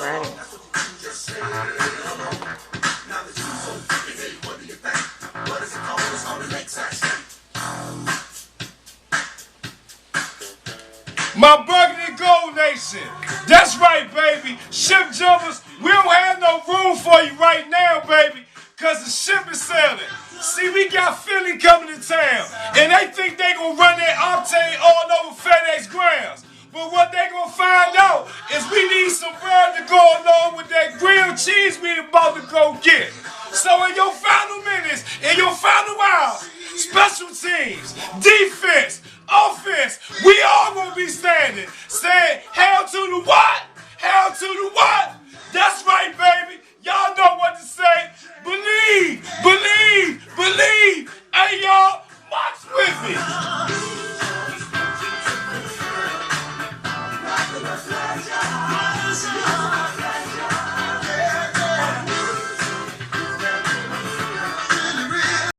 Right. My Burgundy Gold Nation. That's right, baby. Ship jumpers, we don't have no room for you right now, baby, because the ship is sailing. See, we got Philly coming to town, and they think they gonna run that octane all over FedEx grounds. But what they gonna find out is we need some bread to go along with that grilled cheese we about to go get. So in your final minutes, in your final hours, special teams, defense, offense, we all gonna be standing, saying, hail to the what? Hail to the what?